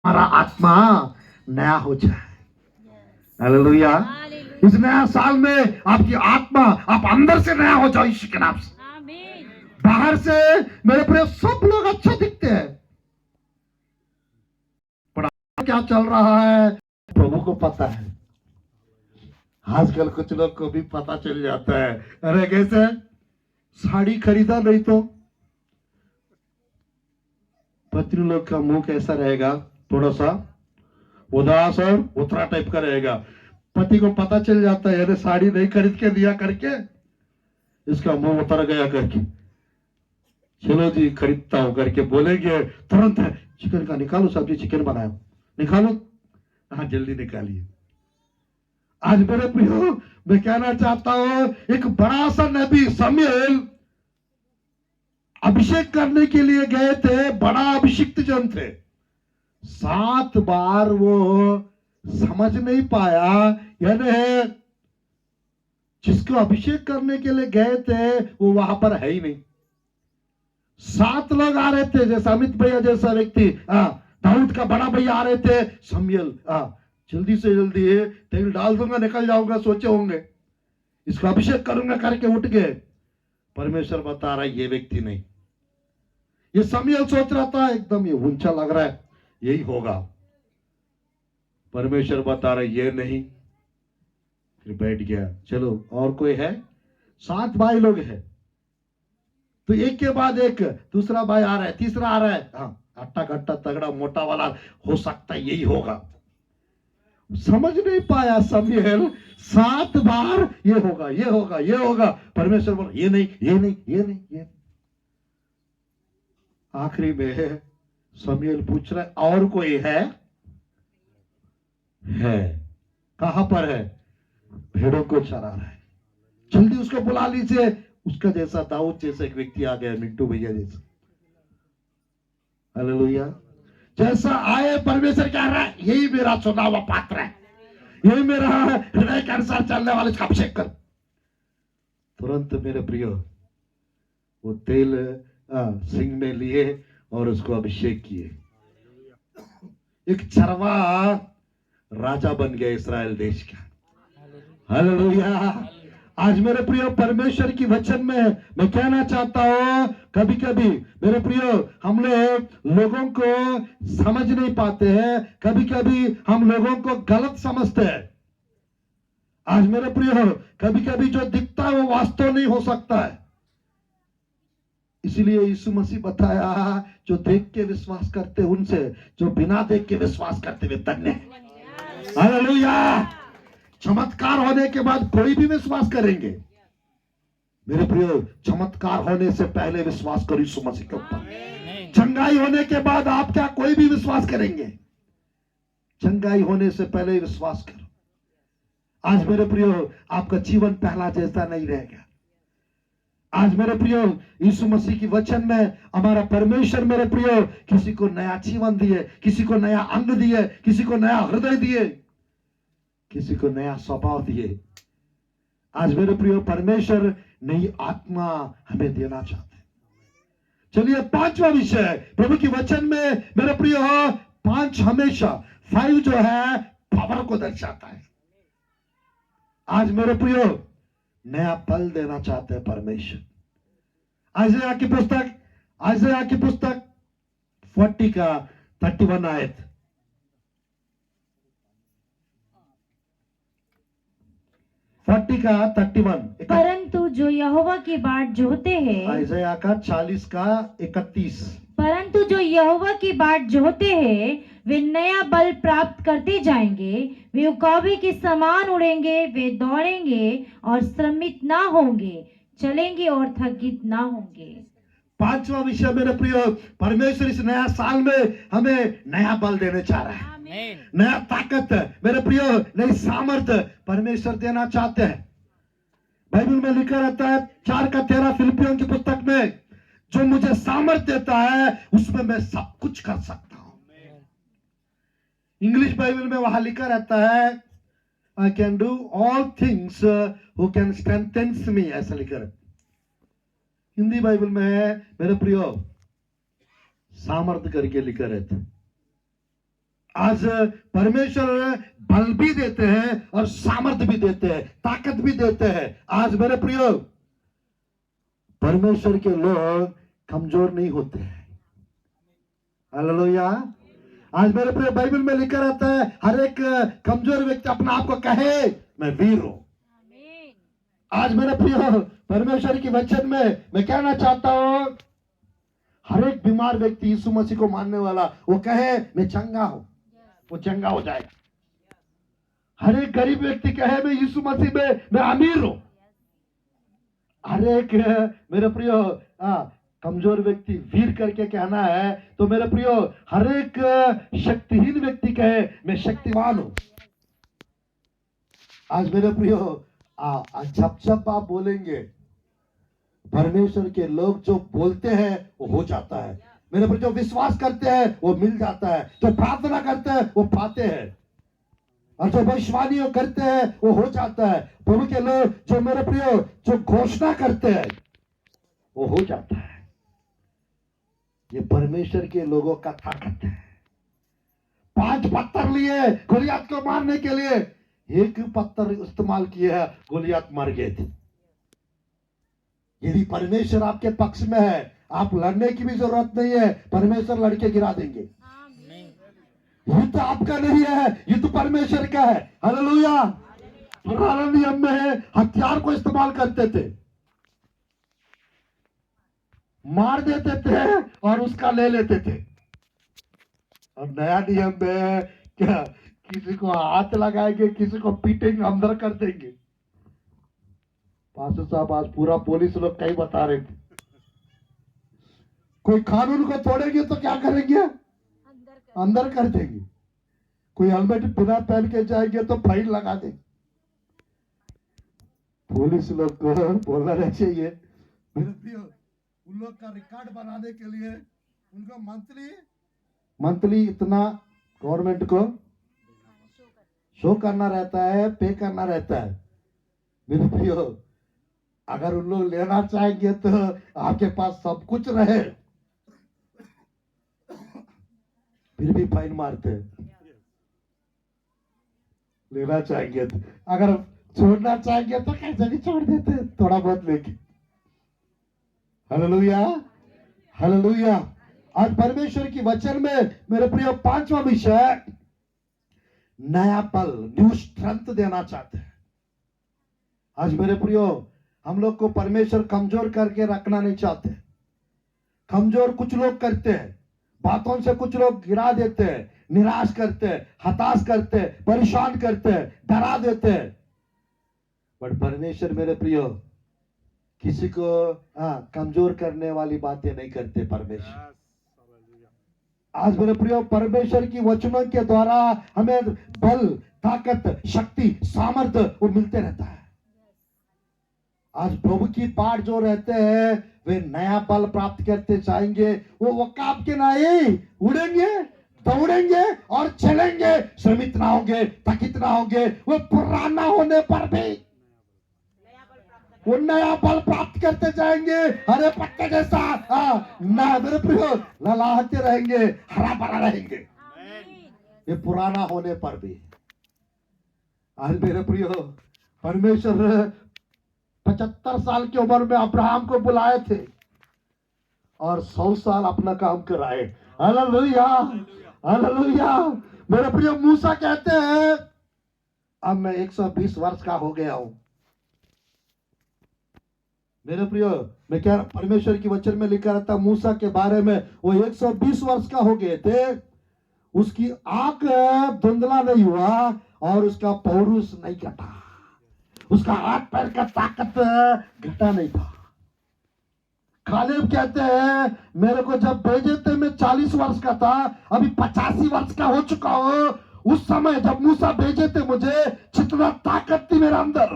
हमारा आत्मा नया हो जाए। हालेलुया। इस नया साल में आपकी आत्मा, आप अंदर से नया हो जाओ यीशु के नाम से। बाहर से मेरे प्रिय सब लोग अच्छा दिखते हैं, पर क्या चल रहा है प्रभु को पता है। आजकल कुछ लोग को भी पता चल जाता है। अरे कैसे साड़ी खरीदा नहीं तो पत्नी लोग का मुंह कैसा रहेगा, थोड़ा सा उदास और उतरा टाइप का रहेगा। पति को पता चल जाता है अरे साड़ी नहीं खरीद के दिया करके इसका मुंह उतर गया करके, चलो जी खरीदता हूं करके बोलेंगे तुरंत है चिकन का निकालो, सब्जी चिकन बनाओ, निकालो। हाँ जल्दी निकालिए। आज मेरे प्रियो मैं कहना चाहता हूं, एक बड़ा सा नबी शमूएल अभिषेक करने के लिए गए थे, बड़ा अभिषिक्त जन थे। 7 बार वो समझ नहीं पाया, यानी जिसको अभिषेक करने के लिए गए थे वो वहां पर है ही नहीं। 7 लोग आ रहे थे, जैसे अमित भैया जैसा व्यक्ति, दाऊद का बड़ा भैया आ रहे थे। शमूएल जल्दी से जल्दी तेल डाल दूंगा निकल जाऊंगा सोचे होंगे, इसको अभिषेक करूंगा करके उठ गए। परमेश्वर बता रहा है ये व्यक्ति नहीं। ये शमूएल सोच रहा था एकदम ये ऊंचा लग रहा है यही होगा, परमेश्वर बता रहा है ये नहीं। फिर बैठ गया, चलो और कोई है, 7 भाई लोग हैं, तो एक के बाद एक दूसरा भाई आ रहा है, तीसरा आ रहा है। हाँ हट्टा कट्टा तगड़ा मोटा वाला हो सकता है यही होगा। समझ नहीं पाया शमूएल, 7 बार ये होगा ये होगा ये होगा, परमेश्वर बोला ये नहीं ये नहीं ये नहीं ये। आखिरी में शमूएल पूछ रहा है और कोई है? कहां पर है? भेड़ों को चरा रहा है, जल्दी उसको बुला लीजिए। उसका जैसा दाऊद जैसा एक व्यक्ति आ गया, मिंटू भैया जैसा। हालेलुया। जैसा आए परमेश्वर कह रहा है यही मेरा चुना हुआ पात्र है, यही मेरा हृदय के अनुसार चलने वाले, इसका अभिषेक कर। तुरंत मेरे प्रियो वो तेल सिंह में लिए और उसको अभिषेक किए। एक चरवा राजा बन गया इस्राएल देश का। हालेलुया। आज मेरे प्रियो परमेश्वर की वचन में मैं कहना चाहता हूं, कभी कभी मेरे प्रियो हम लोगों को समझ नहीं पाते हैं, कभी कभी हम लोगों को गलत समझते हैं। आज मेरे प्रियो कभी कभी जो दिखता है वो वास्तव नहीं हो सकता है। इसलिए यीशु मसीह बताया जो देख के विश्वास करते उनसे जो बिना देख के विश्वास करते हुए धन्य है। हालेलुया। चमत्कार होने के बाद कोई भी विश्वास करेंगे। मेरे प्रियो चमत्कार होने से पहले विश्वास करो यीशु मसीह के ऊपर। चंगाई होने के बाद आप क्या कोई भी विश्वास करेंगे? चंगाई होने से पहले विश्वास करो। आज मेरे प्रियो आपका जीवन पहला जैसा नहीं रहेगा। आज मेरे प्रियो यीशु मसीह की वचन में हमारा परमेश्वर मेरे प्रियो किसी को नया जीवन दिए, किसी को नया अंग दिए, किसी को नया हृदय दिए, किसी को नया स्वभाव दिए। आज मेरे प्रियो परमेश्वर नई आत्मा हमें देना चाहते हैं। चलिए 5वां विषय प्रभु की वचन में मेरे प्रियो 5 हमेशा 5 जो है पावर को दर्शाता है। आज मेरे प्रियो नया बल देना चाहते हैं परमेश्वर। आयशा की पुस्तक 40 का 31 आयत। का 31। परंतु जो यहोवा की बाट जोहते हैं, आयशा का 40 का 31। परंतु जो यहोवा की बाट जोहते हैं वे नया बल प्राप्त करते जाएंगे, वे उकाबे के समान उड़ेंगे, वे दौड़ेंगे और श्रमित ना होंगे, चलेंगे और थकित ना होंगे। 5वां विषय मेरे प्रियो परमेश्वर इस नया साल में हमें नया बल देने चाह रहा है, नया ताकत मेरे प्रियो नई सामर्थ्य परमेश्वर देना चाहते हैं। बाइबल में लिखा रहता है 4 का 13 फिलिपियों की पुस्तक में, जो मुझे सामर्थ्य देता है उसमें मैं सब कुछ कर सकता हूं। इंग्लिश बाइबल में वहां लिखा रहता है I can do all things who can strengthens me, ऐसा लिखा रहता है। हिंदी बाइबल में है मेरे प्रियो सामर्थ्य करके लिखा रहता है। आज परमेश्वर बल भी देते हैं और सामर्थ्य भी देते हैं, ताकत भी देते हैं। आज मेरे प्रियो, परमेश्वर के लोग कमजोर नहीं होते हैं। हालेलुया। आज मेरे प्रिय बाइबल में लिखा रहता है, हर एक कमजोर व्यक्ति अपने आप को कहे मैं वीर हूं। आज मेरे प्रिय परमेश्वर की वचन में मैं कहना चाहता हूं, हर एक बीमार व्यक्ति यीशु मसीह को मानने वाला वो कहे मैं चंगा हूं, वो चंगा हो जाएगा। हर एक गरीब व्यक्ति कहे मैं यीशु मसीह में मैं अमीर हूं। हर एक मेरे प्रियो कमजोर व्यक्ति वीर करके कहना है, तो मेरे प्रियो हर एक शक्तिहीन व्यक्ति कहे मैं शक्तिवान हूं। आज मेरे प्रियो जब जब आप बोलेंगे, परमेश्वर के लोग जो बोलते हैं वो हो जाता है। मेरे प्रियो जो विश्वास करते हैं वो मिल जाता है, जो प्रार्थना करते हैं वो पाते हैं, और जो भविष्यवाणी करते हैं वो हो जाता है। प्रभु के लोग जो मेरे प्रियो जो घोषणा करते हैं वो हो जाता है। ये परमेश्वर के लोगों का ताकत है। 5 पत्थर लिए गोलियत को मारने के लिए, एक पत्थर इस्तेमाल किया, गोलियत मर गए थे। यदि परमेश्वर आपके पक्ष में है, आप लड़ने की भी जरूरत नहीं है, परमेश्वर लड़के गिरा देंगे। युद्ध आपका नहीं है, युद्ध परमेश्वर का है। हालेलुया। पुराने नियम में हथियार को इस्तेमाल करते थे, मार देते थे और उसका ले लेते थे। और नया नियम में क्या, किसी को हाथ लगाएंगे, किसी को पीटेंगे, अंदर कर देंगे। पास्टर साहब आज पूरा पुलिस लोग कई बता रहे थे, कोई कानून को तोड़ेंगे तो क्या करेंगे, अंदर कर देंगे। कोई हेलमेट बिना पहन के जाएंगे तो फाइन लगा देंगे। पुलिस लोग को बोलना नहीं चाहिए। मेरे प्रियो, उन लोग का रिकॉर्ड बनाने के लिए उनका मंथली इतना गवर्नमेंट को शो करना रहता है, पे करना रहता है। मेरे प्रियो, अगर उन लोग लेना चाहेंगे तो आपके पास सब कुछ रहे, फिर भी फाइन मारते हैं। लेना चाहेंगे तो, अगर छोड़ना चाहेंगे तो कैसे भी छोड़ देते, थोड़ा बहुत लेके। Hallelujah, hallelujah. आज परमेश्वर की वचन में मेरे प्रिय 5वां विषय, नया बल, न्यू स्ट्रेंथ देना चाहते हैं। आज मेरे प्रियो, हम लोग को परमेश्वर कमजोर करके रखना नहीं चाहते। कमजोर कुछ लोग करते हैं, बातों से कुछ लोग गिरा देते हैं, निराश करते हैं, हताश करते हैं, परेशान करते हैं, डरा देते हैं। बट परमेश्वर मेरे प्रियो किसी को कमजोर करने वाली बातें नहीं करते परमेश्वर। आज मेरे प्रियो, परमेश्वर की वचनों के द्वारा हमें बल, ताकत, शक्ति, सामर्थ्य वो मिलते रहता है। आज प्रभु की पाठ जो रहते हैं वे नया बल प्राप्त करते जाएंगे। वो वकाब के नहीं उड़ेंगे, दौड़ेंगे और चलेंगे, श्रमित ना होंगे, थकित ना होंगे। वो पुराना होने पर भी वो नया बल प्राप्त करते जाएंगे। हरे पत्ते जैसा ना मेरे प्रियो लहलहाते रहेंगे, हरा भरा रहेंगे, ये पुराना होने पर भी। आज मेरे प्रियो, परमेश्वर 75 साल की उम्र में अब्राहम को बुलाए थे और 100 साल अपना काम कराए। Hallelujah, hallelujah. मेरे प्रिय, मूसा कहते हैं अब मैं 120 वर्ष का हो गया हूं। मेरे प्रियो, मैं क्या, परमेश्वर की वचन में लिखा रहता मूसा के बारे में, वो 120 वर्ष का हो गए थे। उसकी आंख धुंधला नहीं हुआ और उसका पौरुष नहीं घटा, उसका हाथ पैर का ताकत घटा नहीं था। कालेब कहते हैं मेरे को जब भेजे थे मैं 40 वर्ष का था, अभी 85 वर्ष का हो चुका हूं। उस समय जब मूसा भेजे थे मुझे, जितना ताकत थी मेरे अंदर,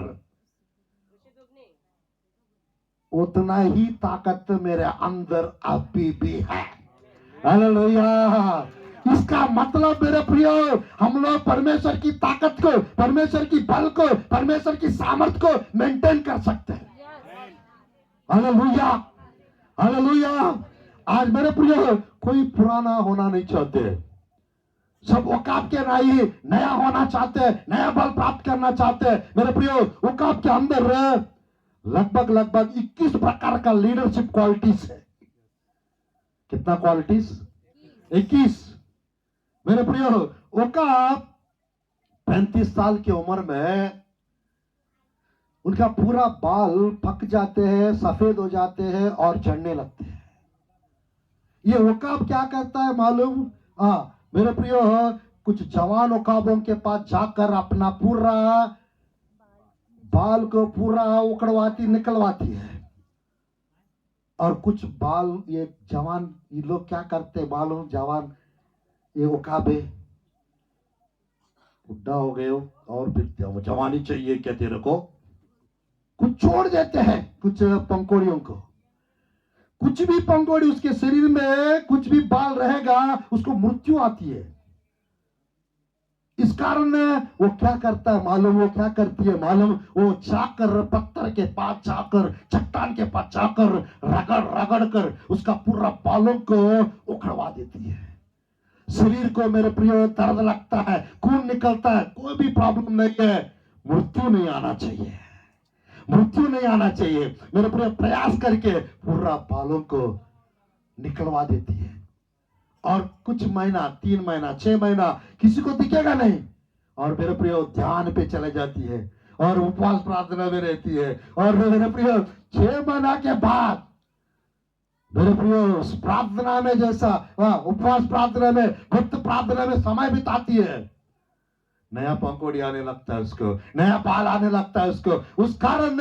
उतना ही ताकत मेरे अंदर अभी भी है। हालेलुया। इसका मतलब मेरे प्रियो, हम लोग परमेश्वर की ताकत को, परमेश्वर की बल को, परमेश्वर की सामर्थ को मेंटेन कर सकते हैं। Hallelujah, hallelujah. आज मेरे प्रियो, कोई पुराना होना नहीं चाहते, सब वकाब के राही नया होना चाहते हैं, नया बल प्राप्त करना चाहते हैं। मेरे प्रियो, वकाब के अंदर लगभग 21 प्रकार का लीडरशिप क्वालिटीज है। कितना क्वालिटीज? 21। मेरे प्रियो, वकाब 35 साल की उम्र में उनका पूरा बाल पक जाते हैं, सफेद हो जाते हैं और झड़ने लगते हैं। ये वकाब क्या करता है मालूम? मेरे प्रियो, कुछ जवान वकाबों के पास जाकर अपना पूरा बाल को पूरा उकड़वाती निकलवाती है। और कुछ बाल ये जवान, ये लोग क्या करते हैं मालूम? जवान ये वकाबे बुढ़ा हो गए हो और फिर जवानी चाहिए क्या तेरे को, कुछ छोड़ देते हैं कुछ पंखुड़ियों को। कुछ भी पंखुड़ी उसके शरीर में कुछ भी बाल रहेगा उसको मृत्यु आती है। इस कारण वो क्या करता है मालूम? वो क्या करती है मालूम? वो जाकर पत्थर के पास जाकर, चट्टान के पास जाकर रगड़ रगड़ कर उसका पूरा बालों को उखड़वा देती है। शरीर को मेरे प्रियो दर्द लगता है, खून निकलता है, कोई भी प्रॉब्लम नहीं है, मृत्यु नहीं आना चाहिए, मृत्यु नहीं आना चाहिए। मेरे प्रियो, प्रयास करके पूरा बालों को निकलवा देती है। और कुछ महीना, 3 महीना, 6 महीना किसी को दिखेगा नहीं। और मेरे प्रियो, ध्यान पे चले जाती है और उपवास प्रार्थना में रहती है। और मेरे प्रियो, 6 महीना के बाद मेरे प्रियो, प्रार्थना में जैसा उपवास प्रार्थना में, गुप्त प्रार्थना में समय बिताती है, नया पंखुड़ी आने लगता है उसको, नया बाल आने लगता है उसको। उस कारण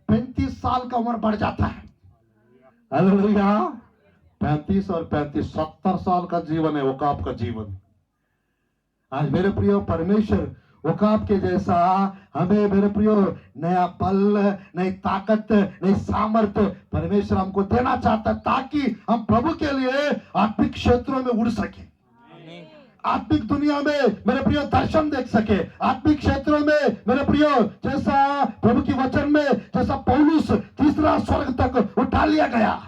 35 साल का उम्र बढ़ जाता है। हालेलुया। 35 और 35 70 साल का जीवन है वकाब का जीवन। आज मेरे प्रियो, परमेश्वर वकाब के जैसा हमें मेरे प्रियो नया बल, नई ताकत, नई सामर्थ्य परमेश्वर हमको देना चाहता है, ताकि हम प्रभु के लिए आत्मिक क्षेत्रों में उड़ सके, आत्मिक दुनिया में मेरे प्रियो दर्शन देख सके, आत्मिक क्षेत्रों में मेरे प्रियो जैसा प्रभु की वचन में जैसा पौलुस तीसरा स्वर्ग तक उठा लिया गया।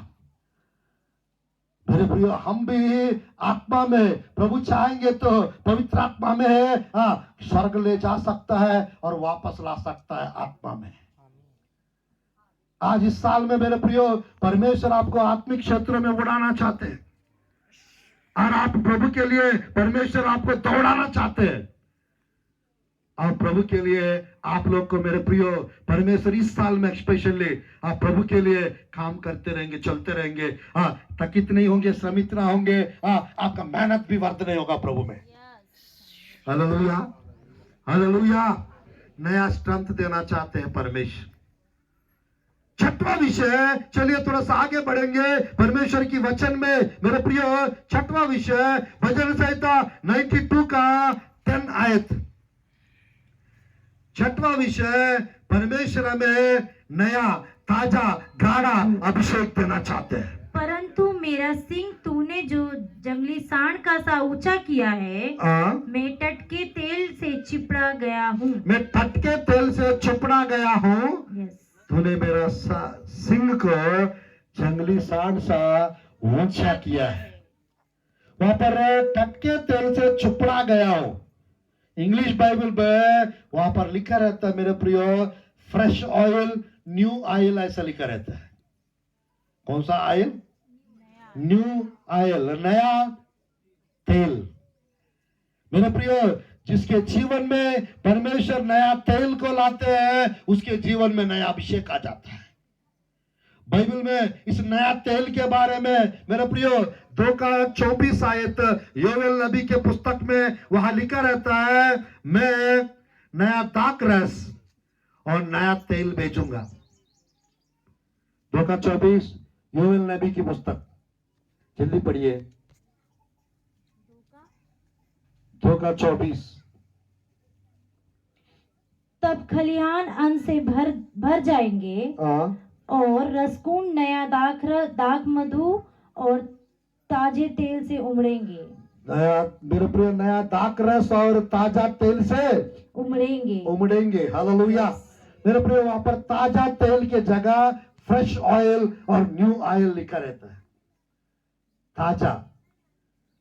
मेरे प्रियो, हम भी आत्मा में प्रभु चाहेंगे तो पवित्र आत्मा में स्वर्ग ले जा सकता है और वापस ला सकता है आत्मा में। आज इस साल में मेरे प्रियो, परमेश्वर आपको आत्मिक क्षेत्रों में उड़ाना चाहते हैं और आप प्रभु के लिए, परमेश्वर आपको दौड़ाना चाहते हैं। और प्रभु के लिए आप लोग को मेरे प्रियो, परमेश्वर इस साल में स्पेशली आप प्रभु के लिए काम करते रहेंगे, चलते रहेंगे, थकित नहीं होंगे, श्रमित ना होंगे, आपका मेहनत भी व्यर्थ नहीं होगा प्रभु में। Hallelujah, hallelujah. नया स्ट्रेंथ देना चाहते हैं परमेश्वर। 6वां विषय, चलिए थोड़ा सा आगे बढ़ेंगे परमेश्वर की वचन में। मेरे प्रियो, 6वां विषय भजन संहिता 92 का 10 आयत। 6वां विषय, परमेश्वर हमें नया, ताजा, गाढ़ा अभिषेक देना चाहते हैं। परंतु मेरा सिंह तूने जो जंगली सांड का सा ऊंचा किया है, मैं टटके तेल से चिपड़ा गया हूँ। मैं टटके तेल से चिपड़ा गया हूँ। तूने मेरा सिंह को जंगली सांड सा ऊंचा किया है। वहां पर टटके तेल से चिपड़ा गया हूँ। इंग्लिश बाइबल में वहां पर लिखा रहता है मेरे प्रियो, फ्रेश ऑयल, न्यू ऑयल, ऐसा लिखा रहता है। कौन सा ऑयल? न्यू ऑयल, नया तेल। मेरे प्रियो, जिसके जीवन में परमेश्वर नया तेल को लाते हैं, उसके जीवन में नया अभिषेक आ जाता है। बाइबल में इस नया तेल के बारे में मेरे प्रियो 2 का 24 आयत योवेल नबी के पुस्तक में वहां लिखा रहता है, मैं नया दाख रस और नया तेल भेजूंगा। 2 का 24 योवेल नबी की पुस्तक, जल्दी पढ़िए। 2 का 24। तब खलिहान अन्न से भर जाएंगे और रसकुंड नया दाख मधु और ताजे तेल से उमड़ेंगे। नया, मेरे प्रिय, नया दाख रस और ताजा तेल से उमड़ेंगे। हालेलुया। मेरे प्रिय, वहां पर ताजा तेल के जगह फ्रेश ऑयल और न्यू ऑयल लिखा रहता है। ताजा,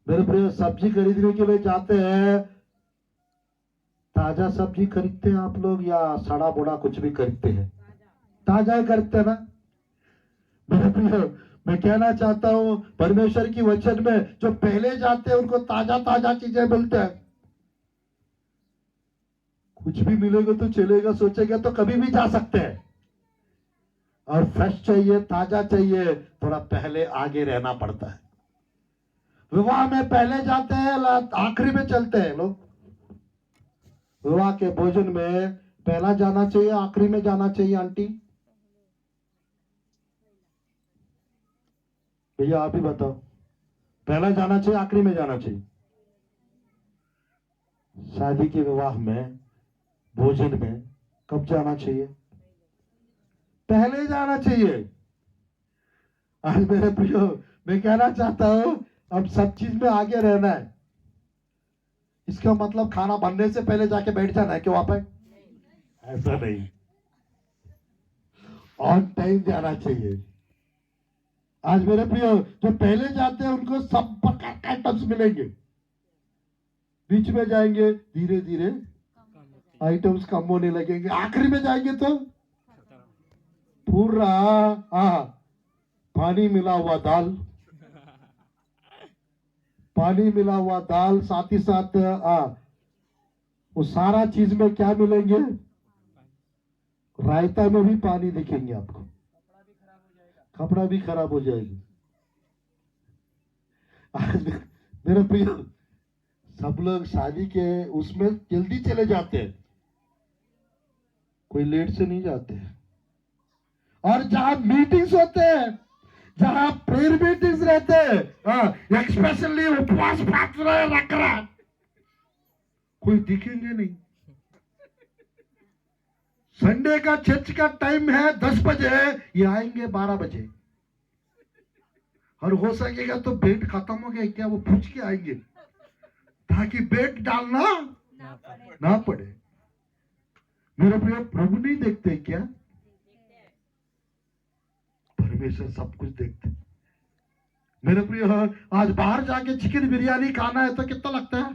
मेरे प्रिय, सब्जी खरीदने के लिए जाते हैं, ताजा सब्जी खरीदते हैं आप लोग या सड़ा बोड़ा कुछ भी खरीदते हैं? ताजा ही खरीदते हैं ना। मेरे प्रिय, मैं कहना चाहता हूं, परमेश्वर की वचन में जो पहले जाते हैं उनको ताजा ताजा चीजें मिलते हैं। कुछ भी मिलेगा तो चलेगा सोचेगा तो कभी भी जा सकते हैं। और फ्रेश चाहिए, ताजा चाहिए, थोड़ा पहले आगे रहना पड़ता है। विवाह में पहले जाते हैं, आखिरी में चलते हैं लोग। विवाह के भोजन में पहला जाना चाहिए, आखिरी में जाना चाहिए? आंटी भैया आप ही बताओ, पहला जाना चाहिए, आखिरी में जाना चाहिए? शादी के विवाह में भोजन में कब जाना चाहिए? पहले जाना चाहिए। आज मेरे प्रियो, मैं कहना चाहता हूं, अब सब चीज में आगे रहना है। इसका मतलब खाना बनने से पहले जाके बैठ जाना है कि वहां पे? ऐसा नहीं, ऑन टाइम जाना चाहिए। आज मेरे प्रियो, जो पहले जाते हैं उनको सब प्रकार के आइटम्स मिलेंगे, बीच में जाएंगे धीरे धीरे आइटम्स कम होने लगेंगे, आखिरी में जाएंगे तो पूरा पानी मिला हुआ दाल, पानी मिला हुआ दाल, साथ ही साथ वो सारा चीज में क्या मिलेंगे? रायता में भी पानी दिखेंगे आपको, कपड़ा भी खराब हो जाएगी। आज मेरे प्रिय, सब लोग शादी के उसमें जल्दी चले जाते हैं, कोई लेट से नहीं जाते हैं। और जहां मीटिंग्स होते हैं, जहां प्रेयर मीटिंग्स रहते हैं, स्पेशली उपवास प्रार्थना रख रहा, कोई दिखेंगे नहीं। संडे का चर्च का टाइम है 10 बजे, ये आएंगे 12 बजे। और हो सकेगा तो बेड खत्म हो गया क्या, वो पूछ के आएंगे ताकि बेड डालना ना पड़े। मेरे प्रिय, प्रभु नहीं देखते क्या? परमेश्वर सब कुछ देखते। मेरे प्रिय, आज बाहर जाके चिकन बिरयानी खाना है तो कितना लगता है?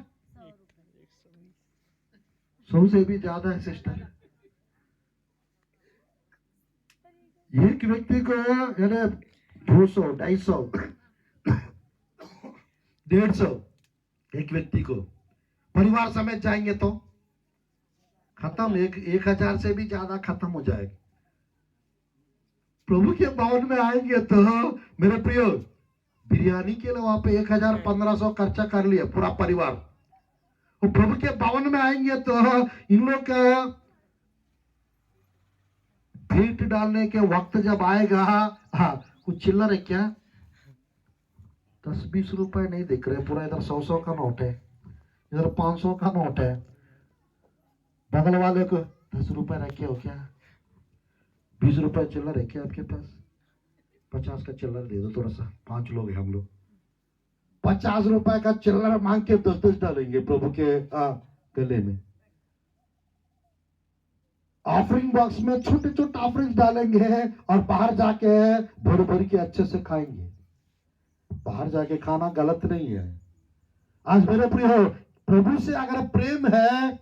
100 से भी ज्यादा है सिस्टर। एक व्यक्ति को 200, 250, 150 एक व्यक्ति को, परिवार समेत जाएंगे तो खत्म, 1000 से भी ज्यादा खत्म हो जाएगा। प्रभु के भवन में आएंगे तो मेरे प्रियो, बिरयानी के लिए वहां पे 1000-1500 खर्चा कर लिया पूरा परिवार। और प्रभु के भवन में आएंगे तो इन लोग का भेंट डालने के वक्त जब आएगा, कुछ चिल्लर है क्या? 10-20 रुपए नहीं दिख रहे, पूरा इधर 100 का नोट है, इधर 500 का नोट है। बगल वाले को 10 रुपए रखे हो क्या? 20 रुपए चिल्लर है क्या आपके पास? 50 का चिल्लर दे दो, थोड़ा सा, 5 लोग हैं हम लोग। 50 रुपए का चिल्लर मांग के 10 डालेंगे प्रभु के गले में। ऑफरिंग बॉक्स में छोटे छोटे ऑफरिंग डालेंगे और बाहर जाके भर भर के अच्छे से खाएंगे। बाहर जाके खाना गलत नहीं है। आज मेरे प्रियो, प्रभु से अगर प्रेम है,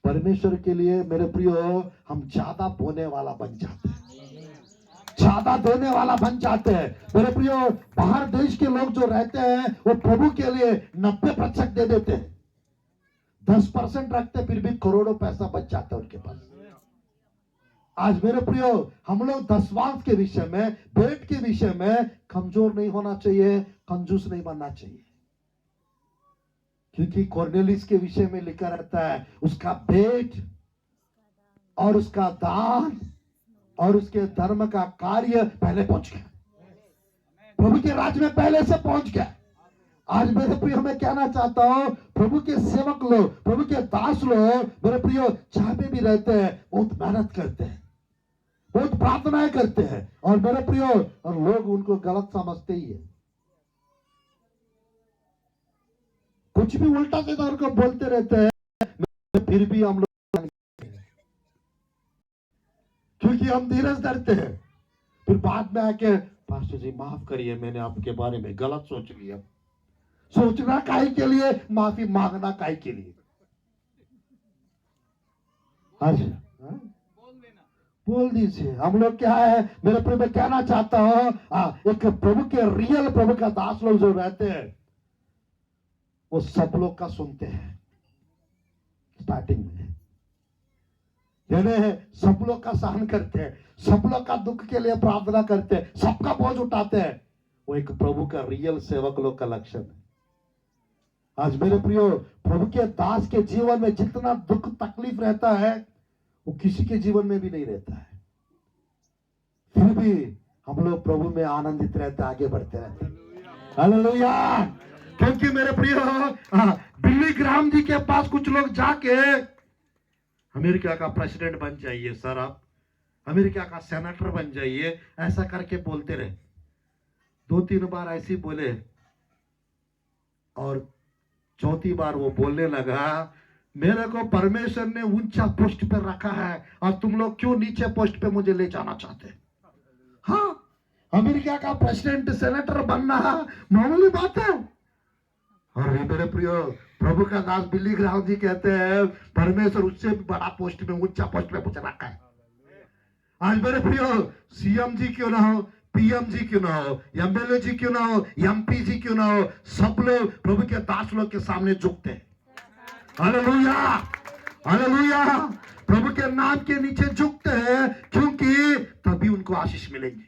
परमेश्वर के लिए मेरे प्रियो, हम ज्यादा बोने वाला बन जाते हैं, ज्यादा देने वाला बन जाते हैं। मेरे प्रियो, बाहर देश के लोग जो रहते हैं वो प्रभु के लिए 90% दे देते हैं, 10% रखते, फिर भी करोड़ों पैसा बच जाता है उनके पास। आज मेरे प्रियो, हम लोग दशवांश के विषय में, भेंट के विषय में कमजोर नहीं होना चाहिए, कंजूस नहीं बनना चाहिए। क्योंकि कॉर्नेलियस के विषय में लिखा रहता है, उसका भेंट और उसका दान और उसके धर्म का कार्य पहले पहुंच गया, प्रभु के राज्य में पहले से पहुंच गया। आज मेरे प्रियो, मैं कहना चाहता हूं, प्रभु के सेवक लोग, प्रभु के दास लोग मेरे प्रियो, जहां पे भी रहते हैं बहुत मेहनत करते हैं, बहुत प्रार्थनाएं करते हैं, और मेरे प्रियो, और लोग उनको गलत समझते ही है, कुछ भी उल्टा सीधा उनको बोलते रहते हैं, फिर भी हम लोग, क्योंकि हम धीरज धरते हैं। फिर बाद में आके, पास्टर जी माफ करिए, मैंने आपके बारे में गलत सोच लिया, सोचना काहे के लिए, माफी मांगना काहे के लिए। आज बोल दीजिए। हम लोग क्या है मेरे प्रभु, मैं कहना चाहता हूं, एक प्रभु के रियल प्रभु का दास लोग जो रहते हैं वो सब लोग का सुनते हैं। स्टार्टिंग में यानी सब लोग का सहन करते हैं, सब लोग का दुख के लिए प्रार्थना करते हैं, सबका बोझ उठाते हैं। वो एक प्रभु का रियल सेवक लोग का लक्षण है। आज मेरे प्रियो, प्रभु के दास के जीवन में जितना दुख तकलीफ रहता है वो किसी के जीवन में भी नहीं रहता है, फिर भी हम लोग प्रभु में आनंदित रहते, आगे बढ़ते रहते। हालेलुया। क्योंकि मेरे प्रियो, बिली ग्राहम जी के पास कुछ लोग जाके अमेरिका का प्रेसिडेंट बन जाइए सर, आप अमेरिका का सेनेटर बन जाइए, ऐसा करके बोलते रहे। 2-3 बार ऐसे बोले और चौथी बार वो बोलने लगा, मेरे को परमेश्वर ने ऊंचा पोस्ट पर रखा है और तुम लोग क्यों नीचे पोस्ट पे मुझे ले जाना चाहते। हाँ, अमेरिका का प्रेसिडेंट सेनेटर बनना मामूली बात है। और मेरे प्रियो, प्रभु का दास बिली ग्राहम जी कहते हैं परमेश्वर उससे भी बड़ा पोस्ट में, ऊंचा पोस्ट में मुझे रखा है। आज मेरे प्रियो, सीएम जी क्यों ना हो, पीएम जी क्यों ना हो, एमएलए जी क्यों ना हो, एमपी जी क्यों ना हो, सब लोग प्रभु के दास लोग के सामने झुकते हैं। Hallelujah, hallelujah. प्रभु के नाम के नीचे झुकते हैं क्योंकि तभी उनको आशीष मिलेगी।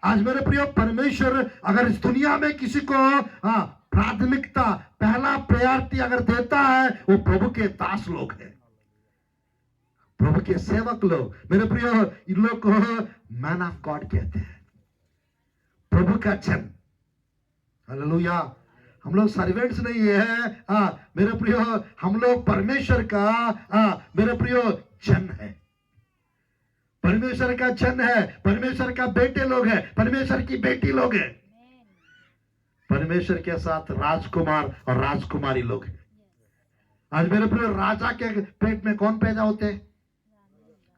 आज मेरे प्रियो, परमेश्वर अगर इस दुनिया में किसी को प्राथमिकता, पहला प्रायोरिटी अगर देता है, वो प्रभु के दास लोग हैं, प्रभु के सेवक लोग। मेरे प्रियो, इन लोग को मैन ऑफ गॉड कहते हैं, प्रभु का जन। हालेलुया। हम लोग सर्वेंट्स नहीं है, मेरे प्रियो, हम लोग परमेश्वर का मेरे प्रियो जन है, परमेश्वर का जन है, परमेश्वर का बेटे लोग है, परमेश्वर की बेटी लोग है, परमेश्वर के साथ राजकुमार और राजकुमारी लोग हैं। आज मेरे प्रियो, राजा के पेट में कौन पैदा होते हैं?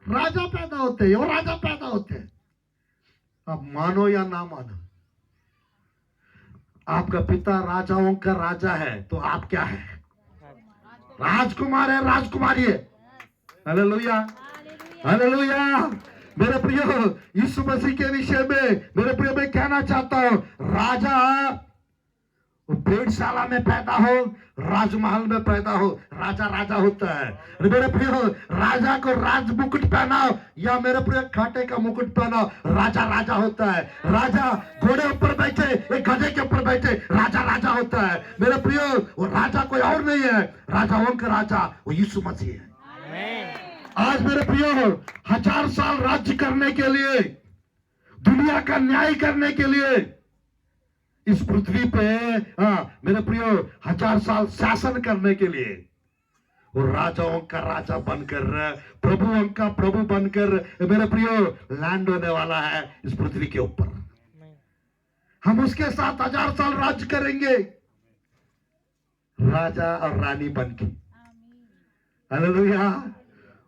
राजा पैदा होते हैं, वो राजा पैदा होते हैं। अब मानो या ना मानो, आपका पिता राजाओं का राजा है, तो आप क्या है? राजकुमार है, राजकुमारी है। Hallelujah, hallelujah. मेरे प्रियो, यीशु मसीह के विषय में मेरे प्रियो मैं कहना चाहता हूं, राजा भेड़शाला में पैदा हो, राजमहल में पैदा हो, राजा राजा होता है। मेरे प्रियो, राजा को राज मुकुट पहनाओ या मेरे प्रियो कांटे का मुकुट पहनाओ, राजा राजा होता है। राजा घोड़े ऊपर बैठे, एक गधे के ऊपर बैठे, राजा राजा होता है। मेरे प्रियो, वो राजा कोई और नहीं है, राजाओं का राजा वो यीशु मसीह है। आज मेरे प्रियो, 1000 साल राज्य करने के लिए, दुनिया का न्याय करने के लिए इस पृथ्वी पे मेरे प्रियो 1000 साल शासन करने के लिए वो राजाओं का राजा बनकर, प्रभुओं का प्रभु बनकर मेरे प्रियो लैंड होने वाला है इस पृथ्वी के ऊपर। हम उसके साथ 1000 साल राज्य करेंगे, राजा और रानी बनके। हालेलुया।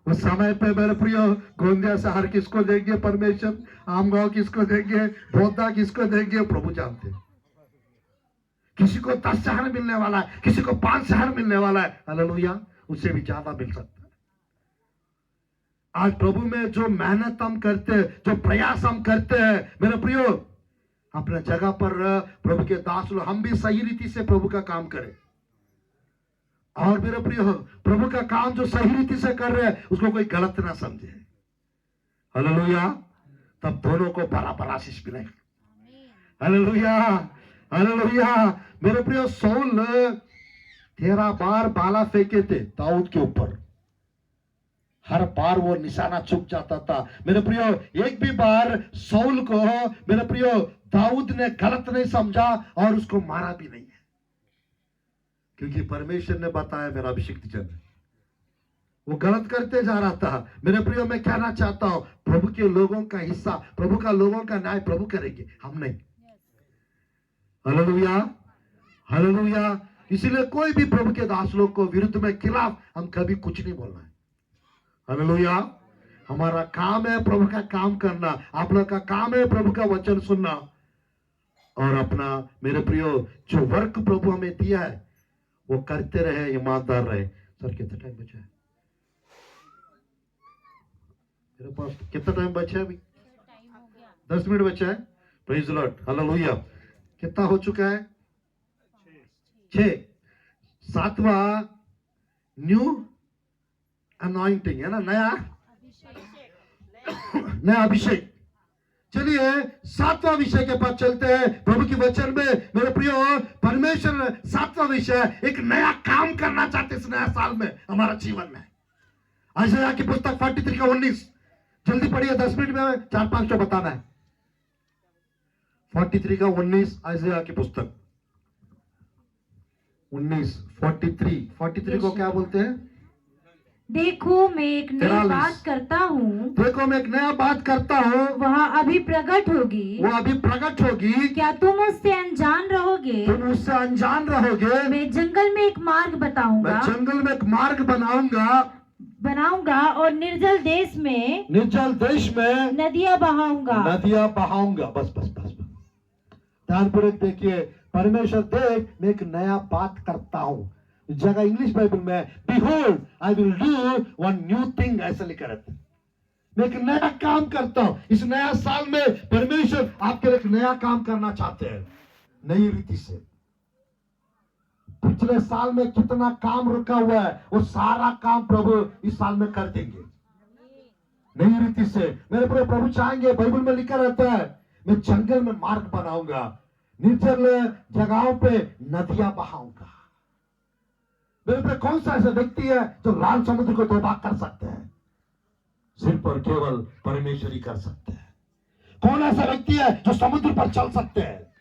उस समय पे मेरे प्रियो, गोंदिया शहर किसको देंगे परमेश्वर, आमगांव किसको देंगे, बोधा किसको देंगे, प्रभु जानते हैं। किसी को 10 शहर मिलने वाला है, किसी को 5 शहर मिलने वाला है। हालेलुया। उससे भी ज्यादा मिल सकता है। आज प्रभु में जो मेहनत हम करते हैं, जो प्रयास हम करते हैं, मेरे प्रियो, अपने जगह पर प्रभु के दास लोग, हम भी सही रीति से प्रभु का काम करें। और मेरे प्रियो, प्रभु का काम जो सही रीति से कर रहे हैं उसको कोई गलत ना समझे। हालेलुया। तब दोनों को बराबर आशीष मिलेगा। Hallelujah, hallelujah. मेरे प्रियो, सौल 13 बार भाला फेंके थे दाऊद के ऊपर, हर बार वो निशाना चुक जाता था। मेरे प्रियो, एक भी बार सौल को मेरे प्रियो दाऊद ने गलत नहीं समझा और उसको मारा भी नहीं है, क्योंकि परमेश्वर ने बताया मेरा अभिषिक्त जन। वो गलत करते जा रहा था। मेरे प्रियो, मैं कहना चाहता हूं, प्रभु के लोगों का हिस्सा, प्रभु का लोगों का न्याय प्रभु करेंगे, हम नहीं। Hallelujah, hallelujah. इसलिए कोई भी प्रभु के दास लोग को विरुद्ध में, खिलाफ हम कभी कुछ नहीं बोलना है। हालेलुया। हमारा काम है प्रभु का काम करना, आप लोग का काम है प्रभु का वचन सुनना और अपना मेरे प्रियो जो वर्क प्रभु हमें दिया है वो करते रहे, ईमानदार रहे। सर कितना टाइम बचा है मेरे पास? कितना टाइम बचा है अभी? 10 मिनट बचा है। Praise the Lord, hallelujah. कितना हो चुका है? 6। 7वां न्यू अनॉइंटिंग है ना, नया अभिषेक। चलिए 7वां विषय के पास चलते हैं प्रभु के वचन में। मेरे प्रियो, परमेश्वर 7वां विषय एक नया काम करना चाहते इस नया साल में हमारा जीवन में। यशायाह की पुस्तक 43 का 19, जल्दी पढ़िए, 10 मिनट में 4-5 बताना है। 43 का 19, यशायाह की पुस्तक 19, 43 को क्या बोलते हैं? देखो मैं एक नई 43। बात करता हूँ, देखो मैं एक नया बात करता हूँ, वह अभी प्रकट होगी, वो अभी प्रकट होगी, क्या तुम उससे अनजान रहोगे? तुम उससे अनजान रहोगे। मैं जंगल में एक मार्ग मैं बताऊंगा, जंगल में एक मार्ग बनाऊंगा और निर्जल देश में नदियां बहाऊंगा। नदियां बहाऊंगा। बस बस बस बस, ध्यानपूर्वक देखिए। परमेश्वर देख मैं एक नया बात करता हूँ। जगह इंग्लिश बाइबल में behold I will do one new thing ऐसा लिखा रहता है। मैं एक नया काम करता हूँ। इस नया साल में परमेश्वर आपके लिए एक नया काम करना चाहते हैं, नई रीति से। पिछले साल में कितना काम रुका हुआ है वो सारा काम प्रभु इस साल में कर देंगे नई रीति से। मेरे प्रभु चाहेंगे, बाइबल में लिखा रहता है मैं जंगल में मार्ग बनाऊंगा, निर्जल जगहों पे नदियां बहाऊंगा। मेरे पे कौन सा ऐसा व्यक्ति है जो लाल समुद्र को तबाह कर सकते हैं? सिर्फ और केवल परमेश्वर ही कर सकते हैं। कौन ऐसा व्यक्ति है जो समुद्र पर चल सकते हैं?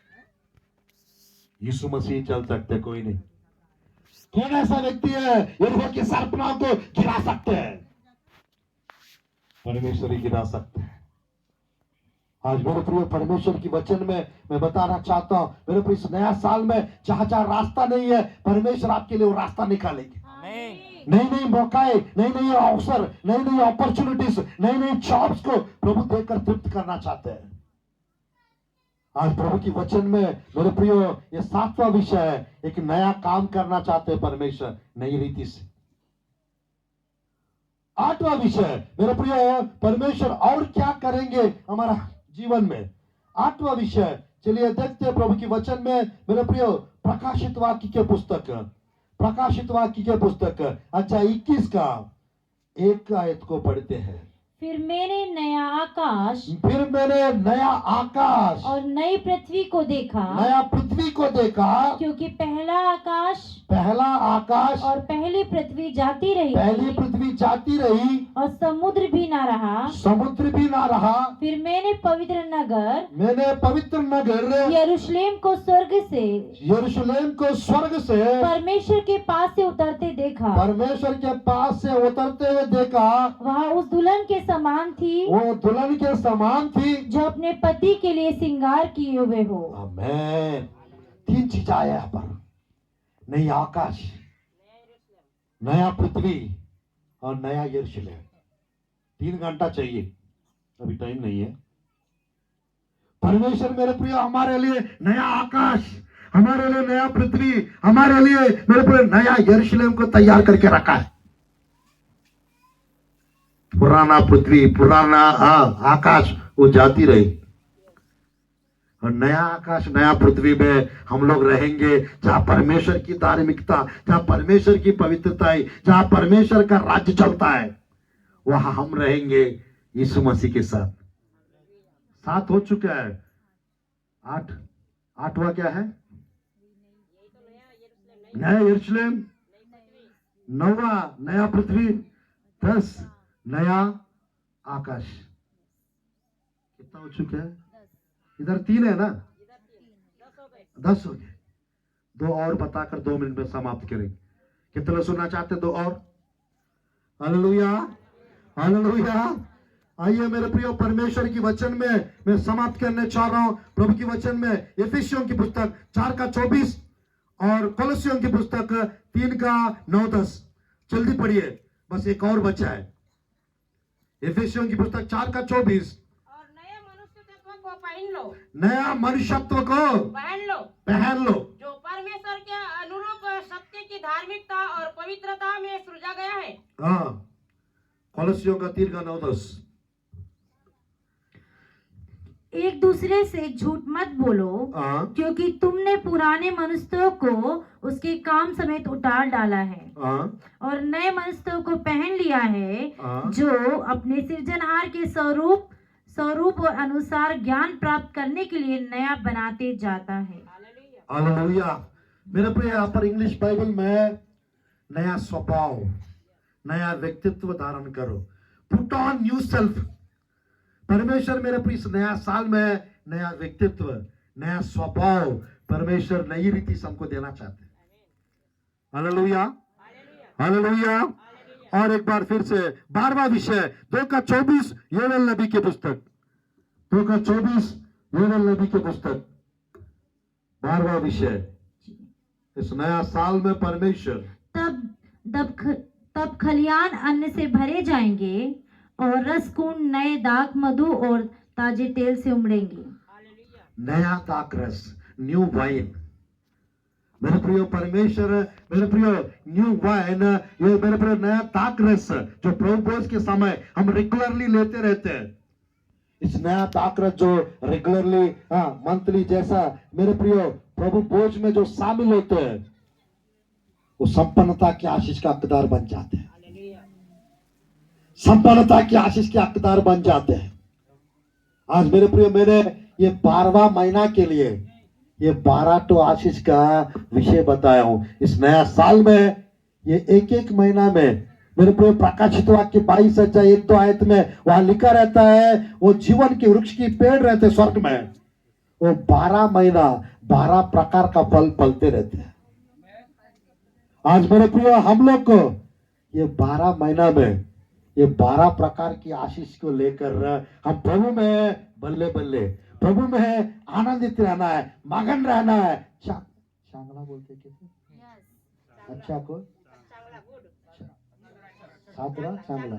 यीशु मसीह चल सकते हैं, कोई नहीं। कौन ऐसा व्यक्ति है यरीहो के सर्पनाओं को गिरा सकते हैं? परमेश्वर ही गिरा सकते हैं। आज मेरे प्रिय, परमेश्वर की वचन में मैं बताना चाहता हूं, मेरे प्रिय, इस नया साल में जहां जहां रास्ता नहीं है, परमेश्वर आपके लिए वो रास्ता निकालेंगे। नई नई मौकाएं, नई नई अवसर, नई नई अपॉर्चुनिटीज, नई नई जॉब्स को प्रभु देकर तृप्त करना चाहते हैं। आज प्रभु की वचन में मेरे प्रियो ये 7वां विषय है, एक नया काम करना चाहते हैं परमेश्वर नई रीति से। 8वां विषय मेरे प्रियो, परमेश्वर और क्या करेंगे हमारा जीवन में। 8वां विषय, चलिए देखते हैं प्रभु की वचन में। मेरे प्रियो, प्रकाशित वाक्य के पुस्तक अच्छा 21 का 1 आयत को पढ़ते हैं। फिर मैंने नया आकाश और नई पृथ्वी को देखा, क्योंकि पहला आकाश और पहली पृथ्वी जाती रही और समुद्र भी ना रहा। फिर मैंने पवित्र नगर यरूशलेम को स्वर्ग से परमेश्वर के पास से उतरते हुए देखा। वह उस दुल्हन के समान थी जो अपने पति के लिए श्रृंगार किए हुए हो। आमीन। 3 चीज आया यहाँ पर, नई आकाश, नया पृथ्वी और नया यरूशलेम। 3 घंटा चाहिए, अभी टाइम नहीं है। परमेश्वर मेरे प्रिय हमारे लिए नया आकाश, हमारे लिए नया पृथ्वी, हमारे लिए मेरे प्रिय नया यरूशलेम को तैयार करके रखा है। पुराना पृथ्वी, पुराना आकाश वो जाती रही और नया आकाश नया पृथ्वी में हम लोग रहेंगे, जहां परमेश्वर की धार्मिकता, जहां परमेश्वर की पवित्रता है, जहां परमेश्वर का राज्य चलता है, वहां हम रहेंगे यीशु मसीह के साथ। 7 हो चुका है। 8वां क्या है? नया यरूशलेम। 9वां नया पृथ्वी। 10 नया आकाश। कितना हो चुका है? इधर 3 है ना, 10 हो गए। 2 और बताकर 2 मिनट में समाप्त करेंगे। कितना सुनना चाहते 2 और? Hallelujah, hallelujah. आइए मेरे प्रिय, परमेश्वर की वचन में मैं समाप्त करने चाह रहा हूं। प्रभु की वचन में एफिसियों की पुस्तक 4 का 24 और कोलोसियों की पुस्तक 3 का 9-10। जल्दी पढ़िए, बस एक और बचा है। एफिसियों की पुस्तक 4 का 24। और नए मनुष्य तत्व को पहन लो, नया मनुष्यत्व को पहन लो, पहन लो, जो परमेश्वर के अनुरूप सत्य की धार्मिकता और पवित्रता में सृजा गया है। हाँ। कोलोसियों का 3:9-10। एक दूसरे से झूठ मत बोलो, हाँ क्योंकि तुमने पुराने मनुष्यों को उसके काम समेत उतार डाला है हाँ और नए मनुष्यों को पहन लिया है, हाँ। जो अपने सृजनहार के स्वरूप स्वरूप और अनुसार ज्ञान प्राप्त करने के लिए नया बनाते जाता है। हालेलुया। मेरे प्रिय, यहाँ पर इंग्लिश बाइबल में नया स्वभाव, नया व्यक्तित्व धारण करो, पुट ऑन न्यू सेल्फ। परमेश्वर मेरे प्रिय इस नया साल में नया व्यक्तित्व, नया स्वभाव, परमेश्वर नई रीति हमको देना चाहते हैं। Hallelujah, hallelujah. और एक बार फिर से 12वां विषय 2:24 योवेल नबी की पुस्तक, 2:24 योवेल नबी की पुस्तक, 12वां विषय। इस नया साल में परमेश्वर तब खलियान अन्न से भरे जाएंगे और रस कुंड नए दाख मधु और ताजे तेल से उमड़ेंगे। नया दाख रस, न्यू वाइन। मेरे प्रियो परमेश्वर, मेरे प्रियो न्यू वाइन, ये मेरे प्रियो नया दाख रस जो प्रभु भोज के समय हम रेगुलरली लेते रहते हैं। इस नया दाख रस जो रेगुलरली मंथली जैसा मेरे प्रियो प्रभु भोज में जो शामिल होते हैं, वो संपन्नता की आशीष का हकदार बन जाते हैं, संपन्नता की आशीष के हकदार बन जाते हैं। आज मेरे प्रिय, मैंने ये 12वां महीना के लिए ये 12 आशीष का विषय बताया हूं। इस नया साल में ये एक महीना में मेरे प्रिय प्रकाशित वाक्य 22:1-2 आयत में वहां लिखा रहता है, वो जीवन के वृक्ष की पेड़ रहते स्वर्ग में, वो 12 महीना 12 प्रकार का फल फलते रहते हैं। आज मेरे प्रिय, हम लोग को ये 12 महीना में ये 12 प्रकार की आशीष को लेकर हम प्रभु में बल्ले बल्ले, प्रभु में आनंदित रहना है, मगन रहना है। चांगला बोलते कैसे? अच्छा को सातरा चांगला,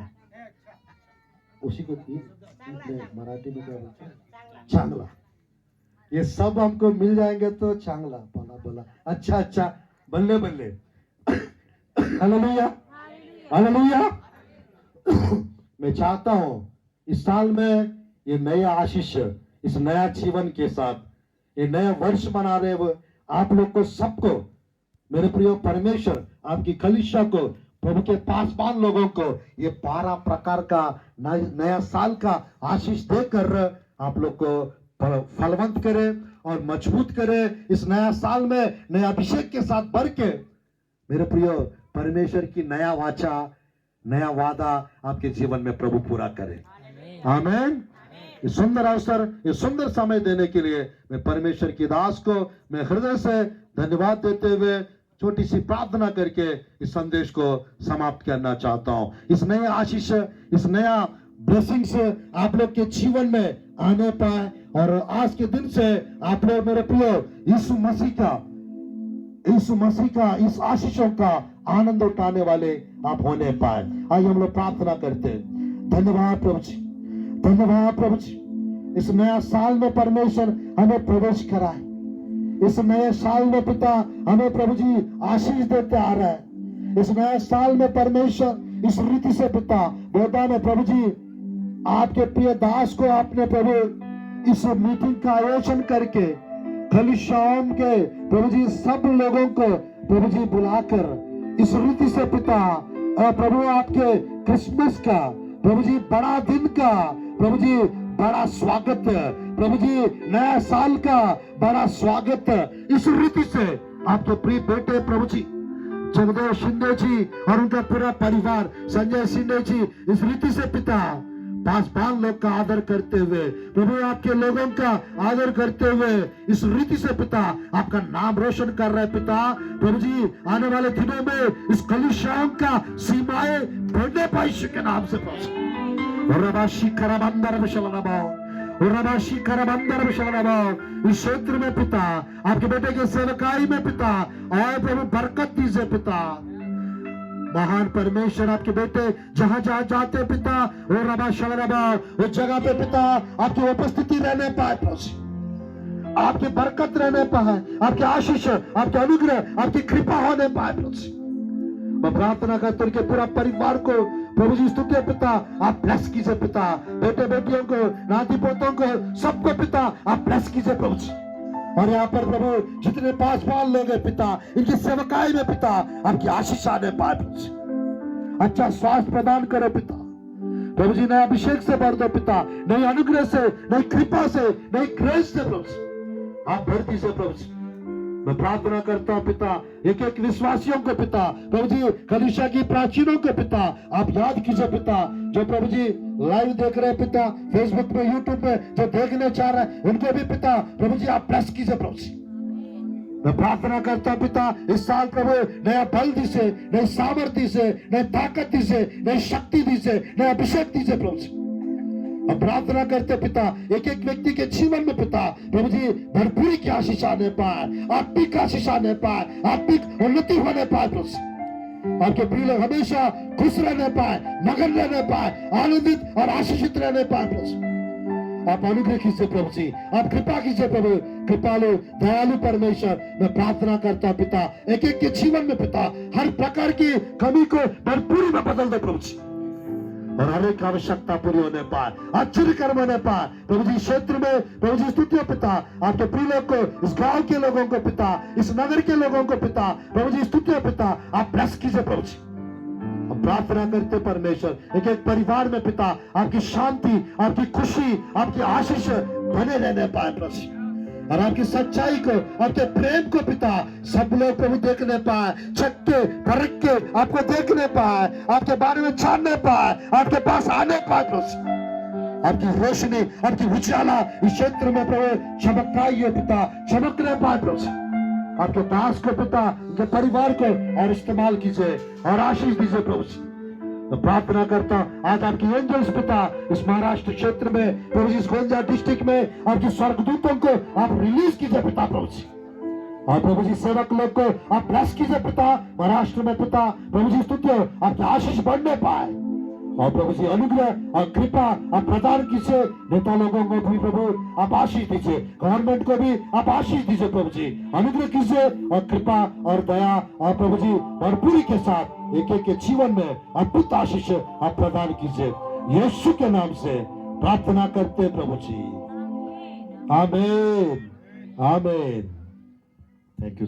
उसी को मराठी में क्या बोलते हैं? चांगला। ये सब हमको मिल जाएंगे तो चांगला बोला बोला, अच्छा अच्छा, बल्ले बल्ले। Hallelujah, hallelujah. मैं चाहता हूं इस साल में ये नया आशीष, इस नया जीवन के साथ ये नया वर्ष मना रहे हुए आप लोग को, सबको मेरे प्रिय परमेश्वर आपकी कलीसिया को, प्रभु के पासवान लोगों को ये 12 प्रकार का नया साल का आशीष देकर आप लोग को फलवंत करे और मजबूत करे। इस नया साल में नया अभिषेक के साथ भर के मेरे प्रिय परमेश्वर की नया वाचा, नया वादा आपके जीवन में प्रभु पूरा करे। आमीन। ये सुंदर अवसर, ये सुंदर समय देने के लिए मैं परमेश्वर की दास को मैं हृदय से धन्यवाद देते हुए छोटी सी प्रार्थना करके इस संदेश को समाप्त करना चाहता हूं। इस नए आशीष, इस नया ब्लेसिंग्स आप लोग के जीवन में आने पाए और आज के दिन से आप लोग मेरे प्रिय यीशु मसीह का इस आशीषों का आनंद उठाने वाले आप होने पाए। आइए हम लोग प्रार्थना करते हैं। धन्यवाद प्रभु जी, धन्यवाद प्रभु जी। इस नया साल में परमेश्वर हमें प्रवेश कराए। इस नए साल में पिता हमें प्रभु जी आशीष देते आ रहा है। इस नए साल में परमेश्वर इस रीति से पिता बोलता है प्रभु जी, आपके प्रिय दास को आपने प्रभु इस मीटिंग का आयोजन करके कलीसियाओं के प्रभु जी सब लोगों को प्रभु जी बुलाकर इस रीति से पिता प्रभु आपके क्रिसमस का प्रभु जी बड़ा दिन का प्रभु जी बड़ा स्वागत, प्रभु जी नया साल का बड़ा स्वागत इस रीति से आपके प्रिय बेटे प्रभु जी जगदेव शिंदे जी और उनका पूरा परिवार, संजय शिंदे जी इस रीति से पिता पासवान लोग का आदर करते हुए, प्रभु आपके लोगों का आदर करते हुए इस रीति से पिता आपका नाम रोशन कर रहे पिता। प्रभु जी आने वाले दिनों में इस कलीसियाओं का सीमाएं बढ़ने पाए यीशु के नाम से पहुंचे। इस क्षेत्र में पिता आपके बेटे के सेवकाई में पिता और प्रभु बरकत दीजिए पिता। महान परमेश्वर आपके बेटे जहां जहां जाते पिता, ओ रबा शबरबा, उस जगह पे पिता आपकी उपस्थिति रहने पाए प्रभु जी, आपकी बरकत रहने पाए, आपके आशीष, आपके अनुग्रह, आपकी कृपा होने पाए प्रभु जी। मैं प्रार्थना करता हूं कि पूरा परिवार को प्रभु जी स्तुति पिता आप ब्लेस कीजिए पिता, बेटे बेटियों को, नाती पोतों को, सबको पिता आप ब्लेस कीजिए प्रभु जी। और यहाँ पर प्रभु जितने पासवान लोग हैं पिता, इनकी सेवकाई में पिता आपकी आशीष आने पाए प्रभु जी। अच्छा स्वास्थ्य प्रदान करो पिता, प्रभु जी नए अभिषेक से भर दो पिता, नई अनुग्रह से, नई कृपा से, नई ग्रेस से प्रभु जी आप भर दीजिए प्रभु जी। मैं प्रार्थना करता हूं पिता एक एक विश्वासियों को पिता, प्रभु जी कलीसिया की प्राचीनों को पिता आप याद कीजिए पिता, जो प्रभु जी लाइव देख रहे हैं पिता, फेसबुक पे, यूट्यूब पे जो देखने चाह रहे हैं उनको भी पिता प्रभु जी आप ब्लेस कीजिए प्रभु जी। मैं प्रार्थना करता हूं पिता इस साल प्रभु नया बल दीजिए, नई सामर्थ्य से, नई ताकत दीजिए, नई शक्ति दीजिए, नया अभिषेक दीजिए प्रभु जी। हम प्रार्थना करते पिता एक एक व्यक्ति के जीवन में पिता प्रभु जी भरपूरी की आशीष आने पाए, आत्मिक आशीष आने पाए, आत्मिक उन्नति होने पाए प्रभु जी। आपके प्रिय लोग हमेशा खुश रहने पाए, मगन रहने पाए, आनंदित और आशीषित रहने पाए प्रभु जी। आप अनुग्रह कीजिए प्रभु जी, आप कृपा कीजिए प्रभु, कृपालु दयालु परमेश्वर। मैं प्रार्थना करता हूं पिता एक एक के जीवन में पिता हर प्रकार की कमी को भरपूरी में बदल दे प्रभु जी, और हर एक आवश्यकता पूरी होने पाए, आश्चर्य कर्म होने पाए प्रभु जी। क्षेत्र में प्रभु जी स्तुति पिता आपके प्रिय लोग को, इस गांव के लोगों को पिता, इस नगर के लोगों को पिता प्रभु जी स्तुति पिता आप ब्लेस कीजिए प्रभु जी। हम प्रार्थना करते परमेश्वर एक एक परिवार में पिता आपकी शांति, आपकी खुशी, आपकी आशीष बने रहने पाए प्रभु जी, और आपकी सच्चाई को, आपके प्रेम को पिता सब लोग प्रभु देखने पाए, छक के परख के आपको देखने पाए, आपके बारे में जानने पाए, आपके पास आने पाए प्रभु। आपकी रोशनी, आपकी उजाला इस क्षेत्र में प्रभु चमक रही है पिता, चमकने पाए प्रभु। आपके दास को पिता, उनके परिवार को और इस्तेमाल कीजिए और आशीष दीजिए प्रभु जी। मैं प्रार्थना करता हूं आज आपकी एंजल्स पिता इस महाराष्ट्र क्षेत्र में प्रभु जी, इस गोंदिया डिस्ट्रिक्ट में आपके स्वर्गदूतों को आप रिलीज कीजिए पिता प्रभु जी, और प्रभु जी सेवक लोग को आप ब्लेस कीजिए पिता महाराष्ट्र में पिता प्रभु जी स्तुति आपकी आशीष बढ़ने पाए, और प्रभु जी अनुग्रह और कृपा आप प्रदान कीजिए। नेता लोगों को भी प्रभु आप आशीष दीजिए, गवर्नमेंट को भी आप आशीष दीजिए प्रभु जी, अनुग्रह कीजिए और कृपा और दया और प्रभु जी भरपूरी के साथ एक एक के जीवन में अद्भुत आशीष आप प्रदान कीजिए। यीशु के नाम से प्रार्थना करते प्रभु जी, आमीन आमीन। Thank you sir.